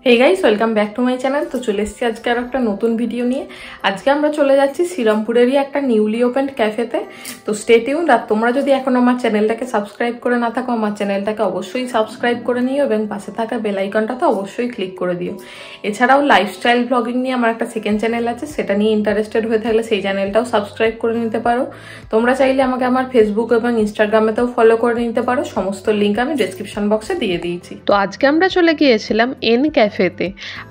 Hey guys welcome back to my channel. तो चले एसेছি আজকে আর একটা নতুন ভিডিও নিয়ে। আজকে আমরা চলে যাচ্ছি শ্রীরামপুরেরই একটা নিউলি ওপেন্ড ক্যাফেতে। তো স্টে টিউনড। আর তোমরা যদি এখন আমার চ্যানেলটাকে সাবস্ক্রাইব করে না থাকো, আমার চ্যানেলটাকে অবশ্যই সাবস্ক্রাইব করে নিও এবং পাশে থাকা বেল আইকনটাতে অবশ্যই ক্লিক করে দিও। এছাড়াও লাইফস্টাইল ব্লগিং নিয়ে আমার একটা সেকেন্ড চ্যানেল আছে, সেটা নিয়ে ইন্টারেস্টেড হয়ে থাকলে সেই চ্যানেলটাও সাবস্ক্রাইব করে নিতে পারো। তোমরা চাইলে আমাকে আমার ফেসবুক এবং ইনস্টাগ্রামেতেও ফলো করে নিতে পারো। সমস্ত লিঙ্ক আমি ডেসক্রিপশন বক্সে দিয়ে দিয়েছি। তো আজকে আমরা চলে গিয়েছিলাম এন ক্যাফেতে।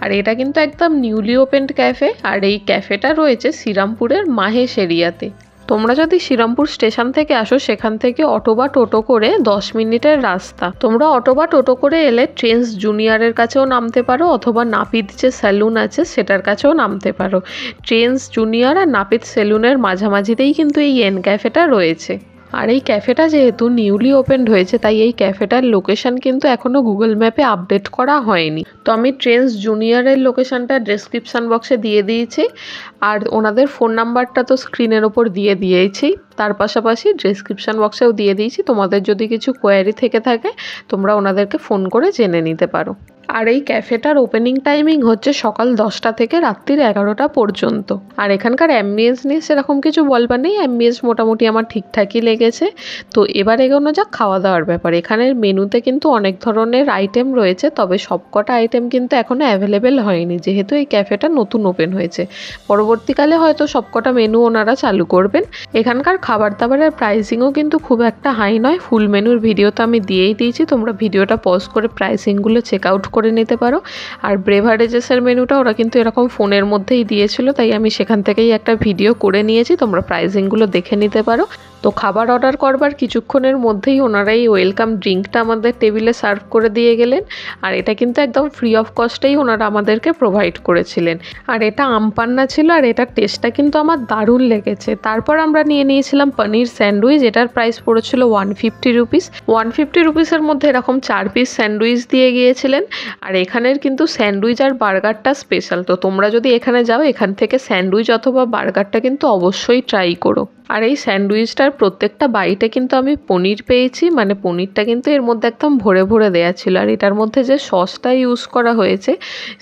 আর এটা কিন্তু একদম নিউলি ওপেন্ড ক্যাফে। আর এই ক্যাফেটা রয়েছে শ্রীরামপুরের মাহেশ এরিয়াতে। তোমরা যদি শ্রীরামপুর স্টেশন থেকে আসো, সেখান থেকে অটো বা টোটো করে 10 মিনিটের রাস্তা। তোমরা অটো বা টোটো করে এলে ট্রেন্ডস জুনিয়রের কাছেও নামতে পারো, অথবা নাপিত যে সেলুন আছে সেটার কাছেও নামতে পারো। ট্রেন্ডস জুনিয়র আর নাপিত সেলুনের মাঝামাঝিতেই কিন্তু এই এন ক্যাফেটা রয়েছে। আর এই ক্যাফেটা যেহেতু নিউলি ওপেন্ড হয়েছে, তাই এই ক্যাফেটার লোকেশন কিন্তু এখনও গুগল ম্যাপে আপডেট করা হয়নি। তো আমি ট্রেন্ডস জুনিয়রের লোকেশনটা ডেসক্রিপশান বক্সে দিয়ে দিয়েছি, আর ওনাদের ফোন নাম্বারটা তো স্ক্রিনের ওপর দিয়ে দিয়েছি। তার পাশাপাশি ডেসক্রিপশান বক্সেও দিয়ে দিয়েছি। তোমাদের যদি কিছু কোয়ারি থেকে থাকে, তোমরা ওনাদেরকে ফোন করে জেনে নিতে পারো। আর এই ক্যাফেটার ওপেনিং টাইমিং হচ্ছে সকাল 10টা থেকে রাত্রির 11টা পর্যন্ত। আর এখানকার অ্যাম্বিয়েন্স নিয়ে সেরকম কিছু বলবার নেই, অ্যাম্বিয়েন্স মোটামুটি আমার ঠিকঠাকই লেগেছে। তো এবার এগোনো যাক খাওয়া দাওয়ার ব্যাপার। এখানের মেনুতে কিন্তু অনেক ধরনের আইটেম রয়েছে, তবে সবকটা আইটেম কিন্তু এখনও অ্যাভেলেবেল হয়নি, যেহেতু এই ক্যাফেটা নতুন ওপেন হয়েছে। পরবর্তীকালে হয়তো সবকটা মেনু ওনারা চালু করবেন। এখানকার খাবার দাবারের প্রাইসিংও কিন্তু খুব একটা হাই নয়। ফুল মেনুর ভিডিও তো আমি দিয়েই দিয়েছি, তোমরা ভিডিওটা পজ করে প্রাইসিংগুলো চেক আউট করে নিতে পারো। আর ব্রেভারেজেসের মেনুটা ওরা কিন্তু এরকম ফোনের মধ্যেই দিয়েছিল, তাই আমি সেখান থেকেই একটা ভিডিও করে নিয়েছি, তোমরা প্রাইসিংগুলো দেখে নিতে পারো। তো খাবার অর্ডার করবার কিছুক্ষণের মধ্যেই ওনারা এই ওয়েলকাম ড্রিঙ্কটা আমাদের টেবিলে সার্ভ করে দিয়ে গেলেন। আর এটা কিন্তু একদম ফ্রি অফ কস্টেই ওনারা আমাদেরকে প্রোভাইড করেছিলেন। আর এটা আমপান্না ছিল, আর এটার টেস্টটা কিন্তু আমার দারুণ লেগেছে। তারপর আমরা নিয়ে নিয়েছিলাম পনির স্যান্ডউইচ। এটার প্রাইস পড়েছিল 150 রুপিস। 150 রুপিসের মধ্যে এরকম 4 পিস স্যান্ডউইচ দিয়ে গিয়েছিলেন। আর এখানের কিন্তু স্যান্ডউইচ আর বার্গারটা স্পেশাল। তো তোমরা যদি এখানে যাও, এখান থেকে স্যান্ডউইচ অথবা বার্গারটা কিন্তু অবশ্যই ট্রাই করো। আর এই স্যান্ডউইচটার প্রত্যেকটা বাইটে কিন্তু আমি পনির পেয়েছি, মানে পনিরটা কিন্তু এর মধ্যে একদম ভরে ভরে দেওয়া ছিল। আর এটার মধ্যে যে সসটা ইউজ করা হয়েছে,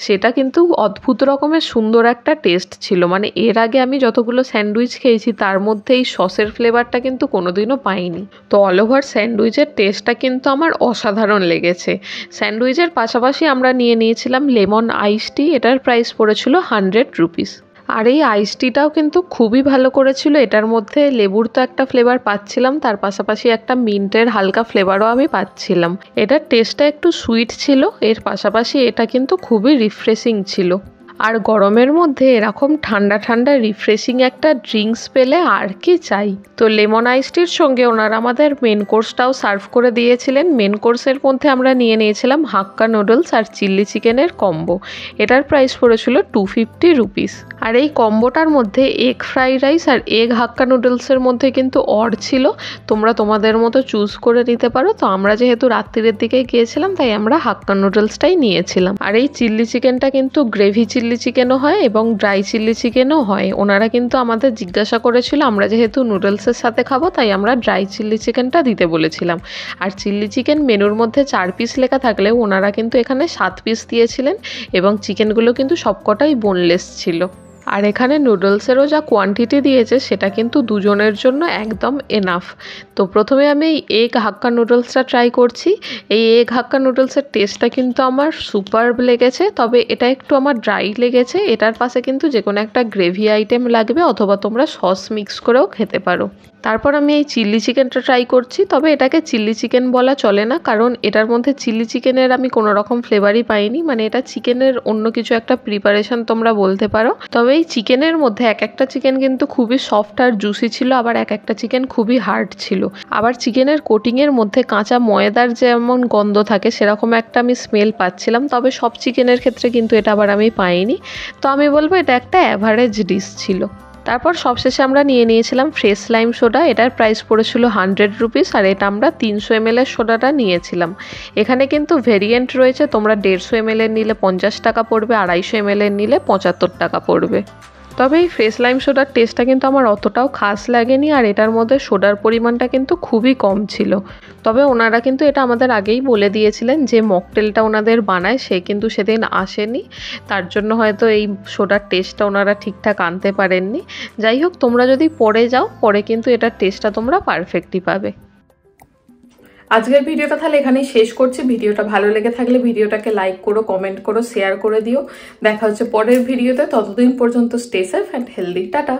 সেটা কিন্তু অদ্ভুত রকমের সুন্দর একটা টেস্ট ছিল। মানে এর আগে আমি যতগুলো স্যান্ডউইচ খেয়েছি, তার মধ্যে এই সসের ফ্লেভারটা কিন্তু কোনোদিনও পাইনি। তো অল ওভার স্যান্ডউইচের টেস্টটা কিন্তু আমার অসাধারণ লেগেছে। স্যান্ডউইচের পাশাপাশি আমরা নিয়ে নিয়েছিলাম লেমন আইস টি। এটার প্রাইস পড়েছিল 100 রুপিস। আর এই আইস টিটাও কিন্তু খুবই ভালো করেছিল। এটার মধ্যে লেবুর তো একটা ফ্লেভার পাচ্ছিলাম, তার পাশাপাশি একটা মিন্টের হালকা ফ্লেভারও আমি পাচ্ছিলাম। এটার টেস্টটা একটু সুইট ছিল, এর পাশাপাশি এটা কিন্তু খুবই রিফ্রেশিং ছিল। আর গরমের মধ্যে এরকম ঠান্ডা ঠান্ডা রিফ্রেশিং একটা ড্রিঙ্কস পেলে আর কি চাই। তো লেমন আইসটির সঙ্গে ওনারা আমাদের মেন কোর্সটাও সার্ভ করে দিয়েছিলেন। মেন কোর্সের মধ্যে আমরা নিয়ে নিয়েছিলাম হাক্কা নুডলস আর চিলি চিকেনের কম্বো। এটার প্রাইস পড়েছিল 250 রুপিস। আর এই কম্বোটার মধ্যে এগ ফ্রাইড রাইস আর এগ হাক্কা নুডলসের মধ্যে কিন্তু অড ছিল, তোমরা তোমাদের মতো চুজ করে নিতে পারো। তো আমরা যেহেতু রাত্রির দিকে গিয়েছিলাম, তাই আমরা হাক্কা নুডলসটাই নিয়েছিলাম। আর এই চিলি চিকেনটা কিন্তু গ্রেভি চিলি চিকেনও হয় এবং ড্রাই চিলি চিকেনও হয়। ওনারা কিন্তু আমাদের জিজ্ঞাসা করেছিল, আমরা যেহেতু নুডলসের সাথে খাবো, তাই আমরা ড্রাই চিলি চিকেনটা দিতে বলেছিলাম। আর চিলি চিকেন মেনুর মধ্যে 4 পিস লেখা থাকলেও ওনারা কিন্তু এখানে 7 পিস দিয়েছিলেন, এবং চিকেনগুলো কিন্তু সবকটাই বোনলেস ছিল। আর এখানে নুডলসেরও যা কোয়ান্টিটি দিয়েছে, সেটা কিন্তু দুজনের জন্য একদম এনাফ। তো প্রথমে আমি এই এগ হাক্কা নুডলসটা ট্রাই করছি। এই এগ হাক্কা নুডলসের টেস্টটা কিন্তু আমার সুপারব লেগেছে, তবে এটা একটু আমার ড্রাই লেগেছে। এটার পাশে কিন্তু যে কোনো একটা গ্রেভি আইটেম লাগবে, অথবা তোমরা সস মিক্স করেও খেতে পারো। তারপর আমি এই চিলি চিকেনটা ট্রাই করছি, তবে এটাকে চিলি চিকেন বলা চলে না, কারণ এটার মধ্যে চিলি চিকেনের আমি কোনো রকম ফ্লেভারই পাইনি। মানে এটা চিকেনের অন্য কিছু একটা প্রিপারেশন তোমরা বলতে পারো। তবে এই চিকেনের মধ্যে এক একটা চিকেন কিন্তু খুবই সফট আর জুসি ছিল, আবার এক একটা চিকেন খুবই হার্ড ছিল। আবার চিকেনের কোটিংয়ের মধ্যে কাঁচা ময়দার যেমন গন্ধ থাকে, সেরকম একটা আমি স্মেল পাচ্ছিলাম। তবে সব চিকেনের ক্ষেত্রে কিন্তু এটা আবার আমি পাইনি। তো আমি বলবো এটা একটা অ্যাভারেজ ডিশ ছিল। তারপর সবশেষে আমরা নিয়ে নিয়েছিলাম ফ্রেশ লাইম সোডা। এটার প্রাইস পড়েছিল 100 রুপিস। আর এটা আমরা 300 ml সোডাটা নিয়েছিলাম। এখানে কিন্তু ভেরিয়েন্ট রয়েছে, তোমরা 150 ml নিলে 50 টাকা পড়বে, 250 ml নিলে 75 টাকা পড়বে। তবে এই ফ্রেশ লাইম সোডার টেস্টটা কিন্তু আমার অতটাও খাস লাগেনি, আর এটার মধ্যে সোডার পরিমাণটা কিন্তু খুবই কম ছিল। তবে ওনারা কিন্তু এটা আমাদের আগেই বলে দিয়েছিলেন যে মকটেলটা ওনাদের বানায় সে কিন্তু সেদিন আসেনি, তার জন্য হয়তো এই সোডার টেস্টটা ওনারা ঠিকঠাক আনতে পারেননি। যাই হোক, তোমরা যদি পরে যাও পরে কিন্তু এটার টেস্টটা তোমরা পারফেক্টই পাবে। আজকের ভিডিওটা তাহলে এখানেই শেষ করছি। ভিডিওটা ভালো লেগে থাকলে ভিডিওটাকে লাইক করো, কমেন্ট করো, শেয়ার করে দিও। দেখা হচ্ছে পরের ভিডিওতে, ততদিন পর্যন্ত stay safe and healthy. Tata.